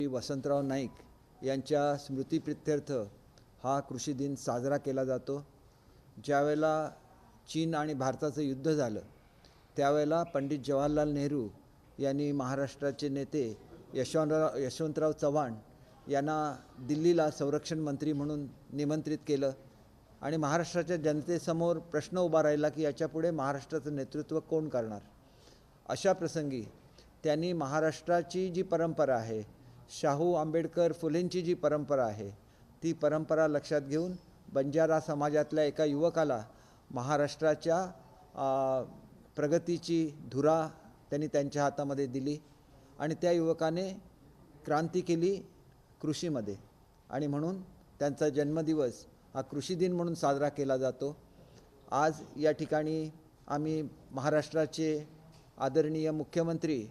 वसंतराव नाईक यांच्या स्मृतीप्रित्यर्थ हा कृषी दिन साजरा केला जातो। ज्यावेळेला चीन आणि भारताचं युद्ध झालं त्यावेळेला पंडित जवाहरलाल नेहरू यांनी महाराष्ट्राचे नेते यशवंतराव चव्हाण यांना दिल्लीला संरक्षण मंत्री म्हणून निमंत्रित केलं आणि महाराष्ट्राच्या जनतेसमोर प्रश्न उभा राहिला की याच्यापुढे महाराष्ट्राचं नेतृत्व कोण करणार। अशा प्रसंगी त्यांनी महाराष्ट्राची जी परंपरा आहे, शाहू आंबेडकर फुलेंची जी परंपरा आहे, ती परंपरा लक्षात घेऊन बंजारा समाजातल्या एका युवकाला महाराष्ट्राच्या प्रगतीची धुरा त्यांनी त्यांच्या हातामध्ये दिली आणि त्या युवकाने क्रांती केली कृषीमध्ये आणि म्हणून त्यांचा जन्मदिवस हा कृषी दिन म्हणून साजरा केला जातो। आज या ठिकाणी आम्ही महाराष्ट्राचे आदरणीय मुख्यमंत्री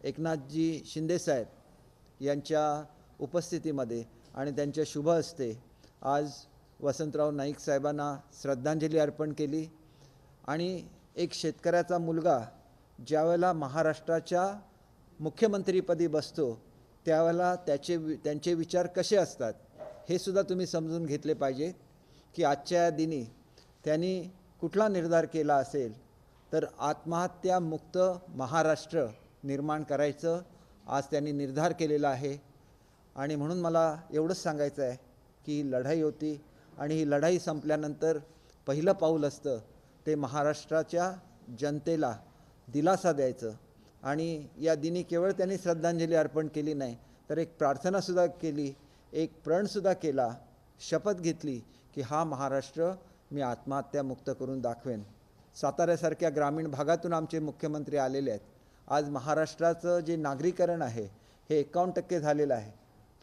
एकनाथजी शिंदेसाहेब यांच्या उपस्थितीमध्ये आणि त्यांच्या शुभ हस्ते आज वसंतराव नाईक साहेबांना श्रद्धांजली अर्पण केली आणि एक शेतकऱ्याचा मुलगा ज्यावेळेला महाराष्ट्राच्या मुख्यमंत्रीपदी बसतो त्यावेळेला त्यांचे विचार कसे असतात हे सुद्धा तुम्ही समजून घेतले पाहिजे की आजच्या दिनी त्यांनी कुठला निर्धार केला असेल तर आत्महत्यामुक्त महाराष्ट्र निर्माण करायचं आज त्यांनी निर्धार केलेला आहे। आणि म्हणून मला एवढंच सांगायचं आहे की लढाई होती आणि ही लढाई संपल्यानंतर पहिलं पाऊल असतं ते महाराष्ट्राच्या जनतेला दिलासा द्यायचं आणि या दिनी केवळ त्यांनी श्रद्धांजली अर्पण केली नाही तर एक प्रार्थनासुद्धा केली, एक प्रणसुद्धा केला, शपथ घेतली की हा महाराष्ट्र मी आत्महत्यामुक्त करून दाखवेन। साताऱ्यासारख्या ग्रामीण भागातून आमचे मुख्यमंत्री आलेले आहेत। आज महाराष्ट्राचं जे नागरीकरण आहे हे 51% झालेलं आहे,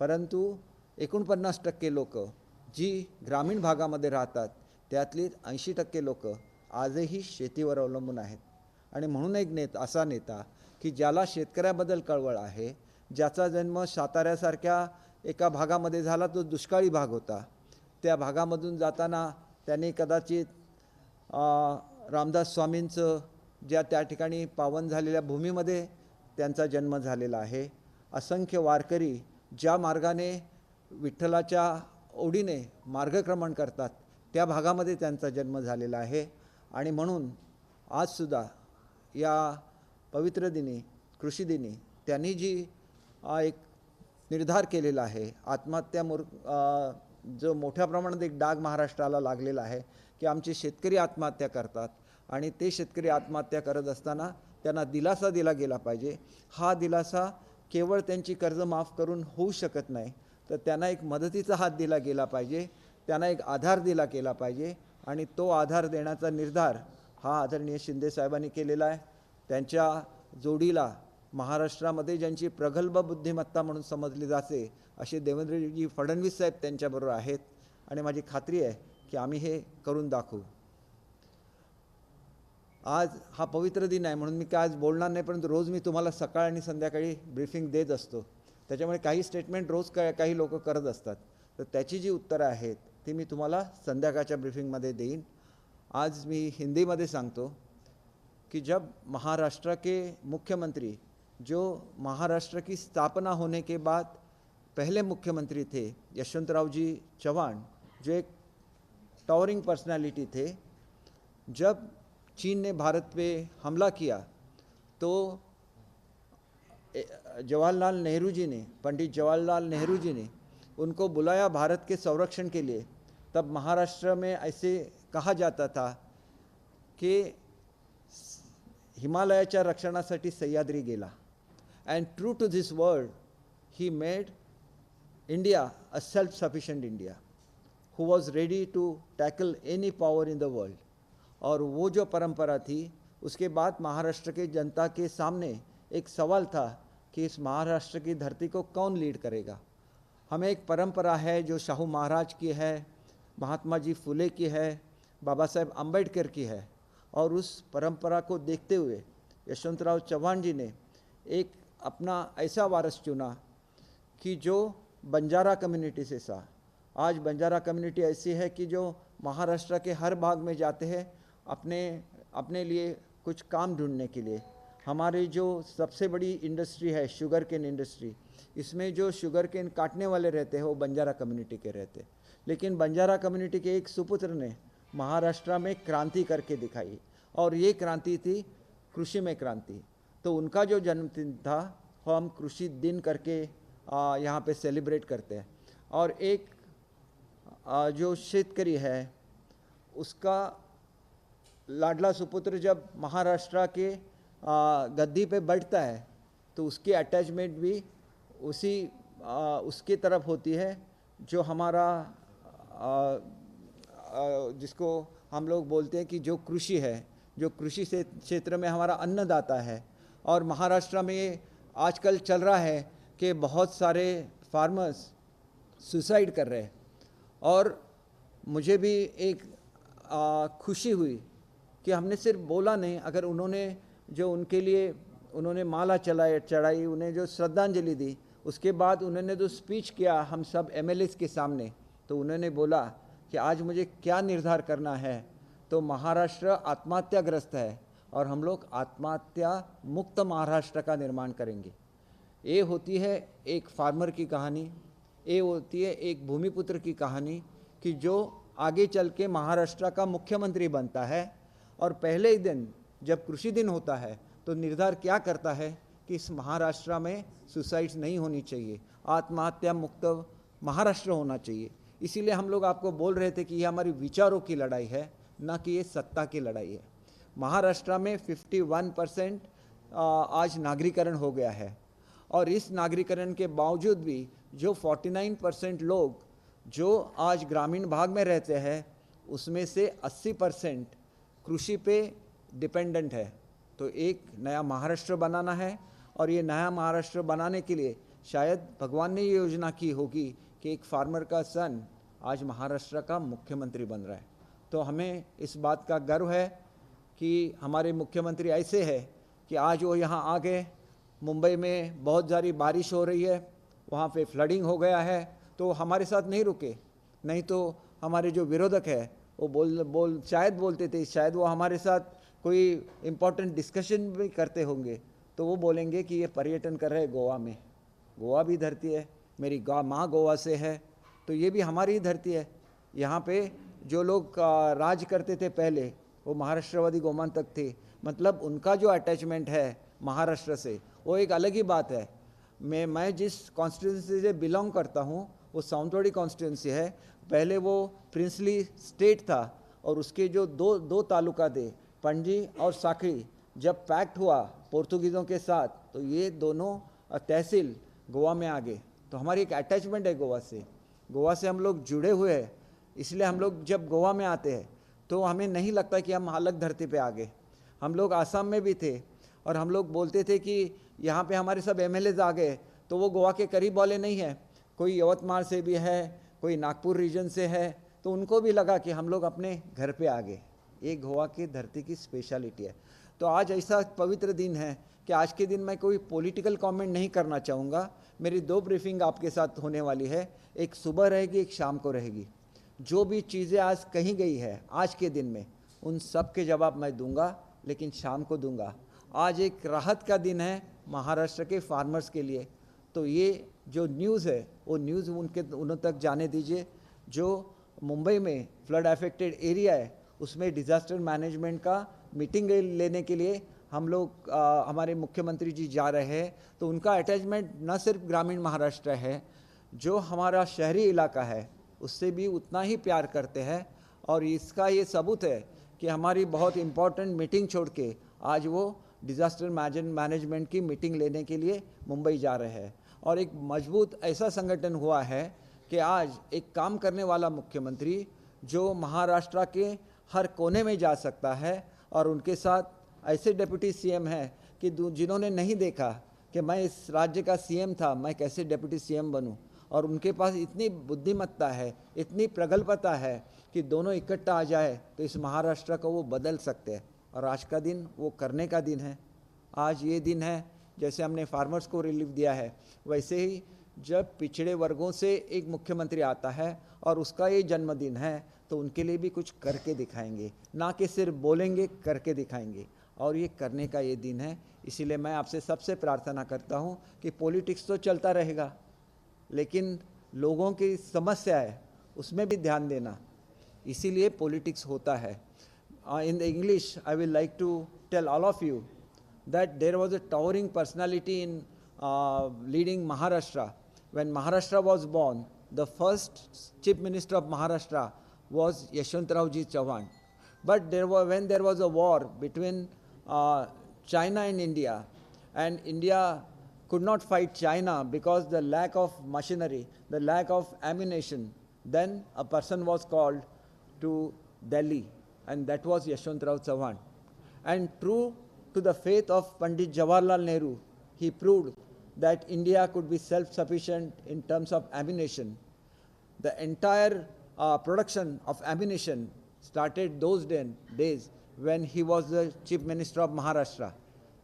परंतु 49% लोक जी ग्रामीण भागामध्ये राहतात त्यातली 80% लोक आजही शेतीवर अवलंबून आहेत। आणि म्हणून एक असा नेता की ज्याला शेतकऱ्याबद्दल कळवळ आहे, ज्याचा जन्म साताऱ्यासारख्या एका भागामध्ये झाला तो दुष्काळी भाग होता, त्या भागामधून जाताना त्यांनी कदाचित रामदास स्वामींचं ज्या त्या ठिकाणी पावन झालेल्या भूमीमध्ये त्यांचा जन्म झालेला आहे। असंख्य वारकरी ज्या मार्गाने विठ्ठलाच्या ओढीने मार्गक्रमण करतात त्या भागामध्ये त्यांचा जन्म झालेला आहे। आणि म्हणून आजसुद्धा या पवित्र दिनी कृषी दिनी त्यांनी जी एक निर्धार केलेला आहे, जो मोठ्या प्रमाणात एक डाग महाराष्ट्राला लागलेला आहे की आमचे शेतकरी आत्महत्या करतात आणि ते शेतकरी आत्महत्या करत असताना त्यांना दिलासा दिला गेला पाहिजे। हा दिलासा केवळ त्यांची कर्ज माफ करून होऊ शकत नाही तर त्यांना एक मदतीचा हात दिला गेला पाहिजे, त्यांना एक आधार दिला गेला पाहिजे आणि तो आधार देण्याचा निर्धार हा आदरणीय शिंदेसाहेबांनी केलेला आहे। त्यांच्या जोडीला महाराष्ट्रामध्ये ज्यांची प्रगल्भ बुद्धिमत्ता म्हणून समजली जाते असे देवेंद्रजी फडणवीस साहेब त्यांच्याबरोबर आहेत आणि माझी खात्री आहे की आम्ही हे करून दाखवू। आज हा पवित्र दिन आहे म्हणून मी काय आज बोलणार नाही, परंतु रोज मी तुम्हाला सकाळ आणि संध्याकाळी ब्रीफिंग देत असतो, त्याच्यामुळे काही स्टेटमेंट रोज काही लोक करत असतात तर त्याची जी उत्तरं आहेत ती मी तुम्हाला संध्याकाळच्या ब्रीफिंगमध्ये देईन। आज मी हिंदी में सांगतो कि जब महाराष्ट्र के मुख्यमंत्री जो महाराष्ट्र की स्थापना होने के बाद पहले मुख्यमंत्री थे यशवंतराव जी चौहान, जो एक टावरिंग पर्सनालिटी थे, जब चीन ने भारत पे हमला किया तो जवाहरलाल नेहरू जी ने, पंडित जवाहरलाल नेहरू जी ने उनको बुलाया भारत के संरक्षण के लिए। तब महाराष्ट्र में ऐसे कहा जाता था कि हिमालयाच्या रक्षणासाठी सह्याद्री गेला। And true to this word he made India a self sufficient India who was ready to tackle any power in the world. और वो जो परंपरा थी उसके बाद महाराष्ट्र के जनता के सामने एक सवाल था कि इस महाराष्ट्र की धरती को कौन लीड करेगा। हमें एक परंपरा है जो शाहू महाराज की है, महात्मा जी फुले की है, बाबा साहेब अम्बेडकर की है, और उस परंपरा को देखते हुए यशवंतराव चौहान जी ने एक अपना ऐसा वारस चुना कि जो बंजारा कम्युनिटी से सा। आज बंजारा कम्युनिटी ऐसी है कि जो महाराष्ट्र के हर भाग में जाते हैं अपने लिए कुछ काम ढूंढने के लिए। हमारी जो सबसे बड़ी इंडस्ट्री है शुगर केन इंडस्ट्री, इसमें जो शुगर केन काटने वाले रहते हैं वो बंजारा कम्युनिटी के रहते हैं, लेकिन बंजारा कम्युनिटी के एक सुपुत्र ने महाराष्ट्र में क्रांति करके दिखाई, और ये क्रांति थी कृषि में क्रांति। तो उनका जो जन्मदिन था वो हम कृषि दिन करके यहाँ पे सेलिब्रेट करते हैं। और एक जो शेतकरी है उसका लाडला सुपुत्र जब महाराष्ट्र के गद्दी पे बैठता है तो उसकी अटैचमेंट भी उसकी तरफ होती है, जो हमारा जिसको हम लोग बोलते हैं कि जो कृषि है, जो कृषि से क्षेत्र में हमारा अन्नदाता है। और महाराष्ट्र में आजकल चल रहा है कि बहुत सारे फार्मर्स सुसाइड कर रहे हैं, और मुझे भी एक खुशी हुई कि हमने सिर्फ बोला नहीं, अगर उन्होंने जो उनके लिए उन्होंने माला चढ़ाई, उन्हें जो श्रद्धांजलि दी, उसके बाद उन्होंने जो स्पीच किया हम सब एमएलएस के सामने, तो उन्होंने बोला कि आज मुझे क्या निर्धार करना है। तो महाराष्ट्र आत्महत्याग्रस्त है और हम लोग आत्महत्या मुक्त महाराष्ट्र का निर्माण करेंगे। ये होती है एक फार्मर की कहानी, ये होती है एक भूमिपुत्र की कहानी कि जो आगे चल के महाराष्ट्र का मुख्यमंत्री बनता है, और पहले ही दिन जब कृषि दिन होता है तो निर्धार क्या करता है कि इस महाराष्ट्र में सुसाइड्स नहीं होनी चाहिए, आत्महत्या मुक्त महाराष्ट्र होना चाहिए। इसीलिए हम लोग आपको बोल रहे थे कि ये हमारी विचारों की लड़ाई है, ना कि ये सत्ता की लड़ाई है। महाराष्ट्र में 51% आज नागरीकरण हो गया है, और इस नागरीकरण के बावजूद भी जो 49% लोग जो आज ग्रामीण भाग में रहते हैं उसमें से 80% कृषि पे डिपेंडेंट है। तो एक नया महाराष्ट्र बनाना है, और ये नया महाराष्ट्र बनाने के लिए शायद भगवान ने ये योजना की होगी कि एक फार्मर का सन आज महाराष्ट्र का मुख्यमंत्री बन रहा है। तो हमें इस बात का गर्व है कि हमारे मुख्यमंत्री ऐसे है कि आज वो यहाँ आ गए। मुंबई में बहुत सारी बारिश हो रही है, वहाँ पे फ्लडिंग हो गया है, तो हमारे साथ नहीं रुके, नहीं तो हमारे जो विरोधक है वो शायद बोलते थे, शायद वो हमारे साथ कोई इम्पोर्टेंट डिस्कशन भी करते होंगे तो वो बोलेंगे कि ये पर्यटन कर रहे हैं गोवा में। गोवा भी धरती है, मेरी माँ गोवा से है, तो ये भी हमारी ही धरती है। यहाँ पे जो लोग राज करते थे पहले वो महाराष्ट्रवादी गोमांतक थे, मतलब उनका जो अटैचमेंट है महाराष्ट्र से वो एक अलग ही बात है। मैं जिस कॉन्स्टिट्यूंसी से बिलोंग करता हूँ वो सावंतवाड़ी कॉन्स्टिट्यूंसी है। पहले वो प्रिंसली स्टेट था, और उसके जो दो तालुका थे पणजी और साखड़ी, जब पैक्ट हुआ पोर्तुगीज़ों के साथ तो ये दोनों तहसील गोवा में आ गए। तो हमारी एक अटैचमेंट है गोवा से हम लोग जुड़े हुए हैं। इसलिए हम लोग जब गोवा में आते हैं तो हमें नहीं लगता कि हम अलग धरती पे आ गए। हम लोग आसाम में भी थे, और हम लोग बोलते थे कि यहाँ पे हमारे सब एमएलएज आ गए, तो वो गोवा के करीब वाले नहीं है, कोई यवतमाल से भी है, कोई नागपुर रीजन से है, तो उनको भी लगा कि हम लोग अपने घर पे आ गए। ये गोवा की धरती की स्पेशलिटी है। तो आज ऐसा पवित्र दिन है कि आज के दिन मैं कोई पॉलिटिकल कमेंट नहीं करना चाहूँगा। मेरी 2 ब्रीफिंग आपके साथ होने वाली है, एक सुबह रहेगी, एक शाम को रहेगी। जो भी चीज़ें आज कही गई है आज के दिन में उन सब के जवाब मैं दूंगा, लेकिन शाम को दूंगा। आज एक राहत का दिन है महाराष्ट्र के फार्मर्स के लिए, तो ये जो न्यूज़ है वो न्यूज़ उन तक जाने दीजिए। जो मुंबई में फ्लड अफेक्टेड एरिया है उसमें डिज़ास्टर मैनेजमेंट का मीटिंग लेने के लिए हम लोग हमारे मुख्यमंत्री जी जा रहे हैं, तो उनका अटैचमेंट न सिर्फ ग्रामीण महाराष्ट्र है, जो हमारा शहरी इलाका है उससे भी उतना ही प्यार करते हैं। और इसका ये सबूत है कि हमारी बहुत इम्पॉर्टेंट मीटिंग छोड़ के आज वो डिज़ास्टर मैनेजमेंट की मीटिंग लेने के लिए मुंबई जा रहे हैं। और एक मजबूत ऐसा संगठन हुआ है कि आज एक काम करने वाला मुख्यमंत्री जो महाराष्ट्र के हर कोने में जा सकता है, और उनके साथ ऐसे डिप्टी सीएम हैं कि जिन्होंने नहीं देखा कि मैं इस राज्य का सीएम था, मैं कैसे डिप्टी सीएम बनूं, और उनके पास इतनी बुद्धिमत्ता है, इतनी प्रगल्भता है कि दोनों इकट्ठा आ जाए तो इस महाराष्ट्र को वो बदल सकते हैं। और आज का दिन वो करने का दिन है। आज ये दिन है, जैसे हमने फार्मर्स को रिलीफ दिया है, वैसे ही जब पिछड़े वर्गों से एक मुख्यमंत्री आता है और उसका ये जन्मदिन है, तो उनके लिए भी कुछ करके दिखाएंगे, ना कि सिर्फ बोलेंगे, करके दिखाएंगे। और ये करने का ये दिन है। इसीलिए मैं आपसे सबसे प्रार्थना करता हूँ कि पॉलिटिक्स तो चलता रहेगा, लेकिन लोगों की समस्या है उसमें भी ध्यान देना, इसीलिए पॉलिटिक्स होता है। In the English, I will like to tell all of you that there was a towering personality in leading Maharashtra. When Maharashtra was born, the first chief minister of Maharashtra was Yashwantrao-ji Chauhan. But when there was a war between China and India could not fight China because the lack of machinery, the lack of ammunition, then a person was called to Delhi, and that was Yashwantrao Chauhan. And true to the faith of Pandit Jawaharlal Nehru, he proved that India could be self-sufficient in terms of ammunition. The entire production of ammunition started those days when he was the Chief Minister of Maharashtra.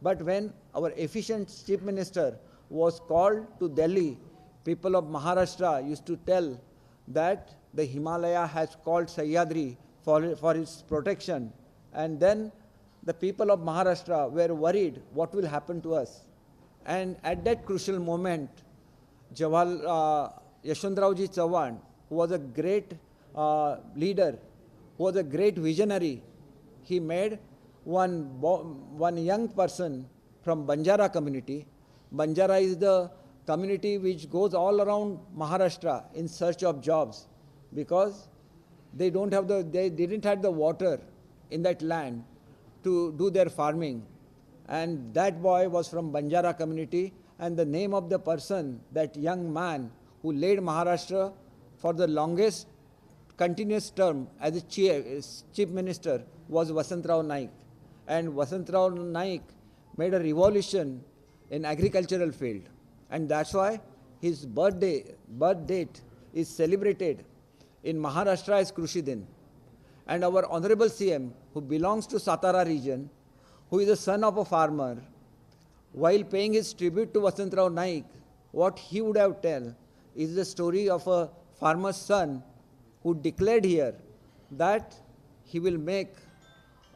But when our efficient Chief Minister was called to Delhi, people of Maharashtra used to tell that the Himalaya has called Sahyadri for its protection. And then the people of Maharashtra were worried what will happen to us. And at that crucial moment, Yashwantrao-ji Chauhan, who was a great leader, who was a great visionary, he made one young person from Banjara community. Banjara is the community which goes all around Maharashtra in search of jobs, because they didn't have the water in that land to do their farming. And that boy was from Banjara community, and the name of the person, that young man who led Maharashtra for the longest continuous term as a chief minister, was Vasantrao Naik. And Vasantrao Naik made a revolution in agricultural field. And that's why his birth date is celebrated in Maharashtra as Krushi Din. And our Honorable CM, who belongs to Satara region, who is the son of a farmer, while paying his tribute to Vasantrao Naik, what he would have tell is the story of a farmer's son who declared here that he will make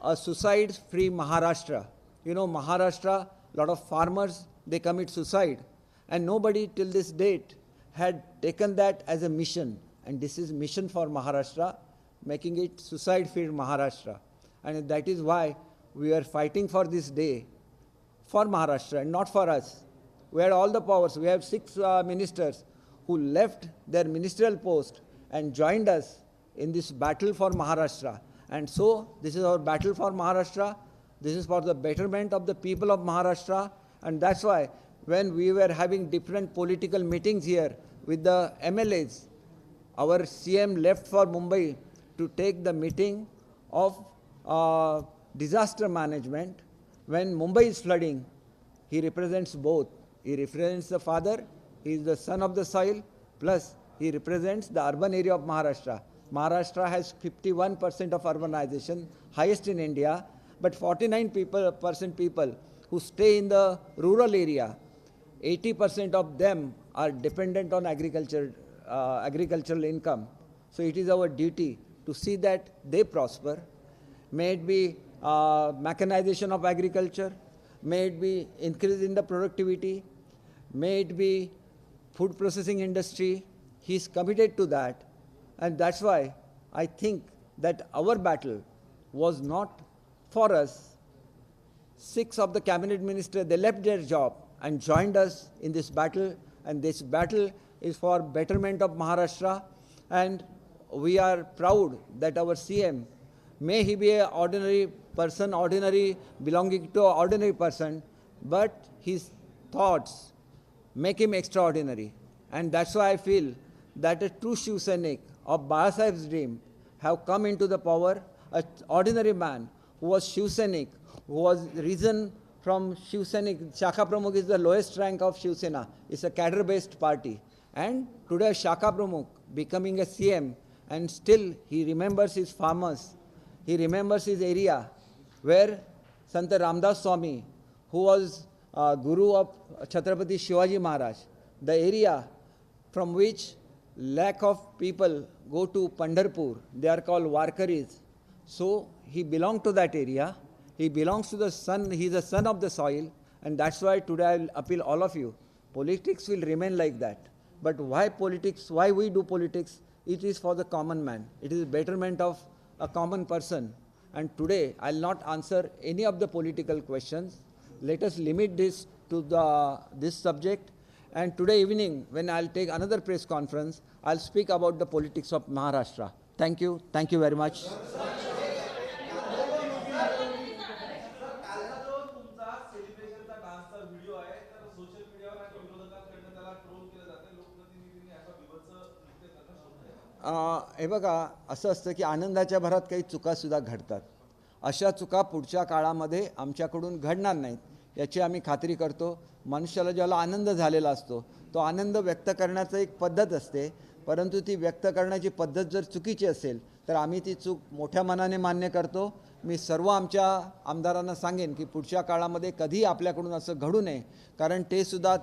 a suicide-free Maharashtra. You know, Maharashtra, a lot of farmers, they commit suicide. And nobody till this date had taken that as a mission. And this is mission for Maharashtra, making it suicide-free Maharashtra. And that is why we are fighting for this day for Maharashtra and not for us. We had all the powers. We have 6 ministers who left their ministerial post and joined us in this battle for Maharashtra. And so this is our battle for Maharashtra. This is for the betterment of the people of Maharashtra. And that's why when we were having different political meetings here with the MLAs, our CM left for Mumbai to take the meeting of disaster management. When Mumbai is flooding, he represents both. He represents the father, he is the son of the soil, plus he represents the urban area of Maharashtra. Maharashtra has 51% of urbanization, highest in India, but 49% people who stay in the rural area, 80% of them are dependent on agricultural income. So it is our duty to see that they prosper. May it be mechanization of agriculture, may it be increase in the productivity, may it be food processing industry. He is committed to that. And that's why I think that our battle was not for us. 6 of the cabinet ministers, they left their job and joined us in this battle. And this battle is for betterment of Maharashtra. And we are proud that our CM, may he be an ordinary person, belonging to an ordinary person, but his thoughts make him extraordinary. And that's why I feel that a true Shiv Sainik of Balasaheb's dream have come into the power, an ordinary man who was Shiv Sainik, who was risen from Shiv Sainik. Shakha Pramukh is the lowest rank of Shiv Sena. It's a cadre-based party. And today Shakha Pramukh becoming a CM, and still he remembers his farmers. He remembers his area where Sant Ramdas Swami, who was Guru of Chhatrapati Shivaji Maharaj, the area from which lakh of people go to Pandharpur, they are called Warkaris. So he belonged to that area, He belongs to the sun. He is a son of the soil, and that's why today I will appeal all of you. Politics will remain like that. But why politics? Why we do politics? It is for the common man. It is the betterment of a common person. And today I will not answer any of the political questions. Let us limit this to this subject. And today evening, when I'll take another press conference, I'll speak about the politics of Maharashtra. Thank you. Thank you very much. हे बघा, असं असतं की आनंदाच्या भरात काही चुकासुद्धा घडतात. अशा चुका पुढच्या काळामध्ये आमच्याकडून घडणार नाहीत याची आम्ही खात्री करतो. मनुष्याला ज्याला आनंद झालेला असतो तो आनंद व्यक्त करण्याची एक पद्धत असते, परंतु ती व्यक्त करण्याची पद्धत जर चुकीची असेल तर आम्ही ती चूक मोठ्या मनाने मान्य करतो. मी सर्व आमच्या आमदारांना सांगेन की पुढच्या काळामध्ये कधीही आपल्याकडून असं घडू नये, कारण ते सुद्धा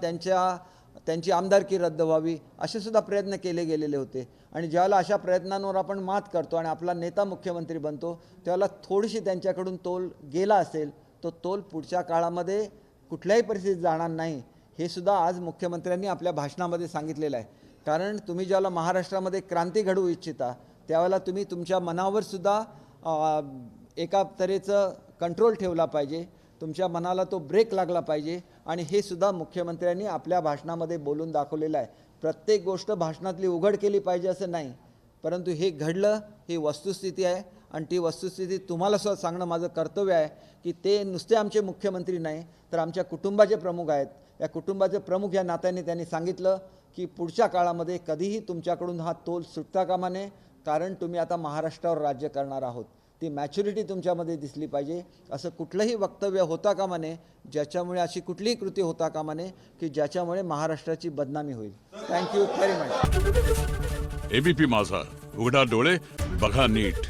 त्यांची आमदारकी रद्द व्हावी असे सुद्धा प्रयत्न केले गेलेले होते. आणि ज्यावेळेला अशा प्रयत्नांवर आपण मात करतो आणि आपला नेता मुख्यमंत्री बनतो त्यावेळेला थोडीशी त्यांच्याकडून तोल गेला असेल, तो तोल पुढच्या काळामध्ये कुठल्याही परिस्थितीत जाणार नाही हे सुद्धा आज मुख्यमंत्र्यांनी आपल्या भाषणामध्ये सांगितलेलं आहे. कारण तुम्ही ज्यावेळेला महाराष्ट्रामध्ये क्रांती घडवू इच्छिता त्यावेळेला तुम्ही तुमच्या मनावर सुद्धा एका तऱ्हेचं कंट्रोल ठेवला पाहिजे, तुमच्या मनाला तो ब्रेक लागला पाहिजे. आणि हे सुद्धा मुख्यमंत्र्यांनी आपल्या भाषणामध्ये बोलून दाखवलेलं आहे. प्रत्येक गोष्ट भाषणातली उघड केली पाहिजे असं नाही, परंतु हे घडलं ही वस्तुस्थिती आहे आणि ती वस्तुस्थिती तुम्हाला सुद्धा सांगणं माझं कर्तव्य आहे की ते नुसते आमचे मुख्यमंत्री नाही तर आमच्या कुटुंबाचे प्रमुख आहेत. या कुटुंबाचे प्रमुख या नात्याने त्यांनी सांगितलं की पुढच्या काळामध्ये कधीही तुमच्याकडून हा तोल सुटता कामा नये, कारण तुम्ही आता महाराष्ट्रावर राज्य करणार आहोत. ती मॅच्युरिटी तुमच्यामध्ये दिसली पाहिजे. असं कुठलंही वक्तव्य होता कामा नये ज्याच्यामुळे, अशी कुठलीही कृती होता कामा नये की ज्याच्यामुळे महाराष्ट्राची बदनामी होईल. Thank you very much. एबीपी माझा, उघडा डोळे बघा नीट.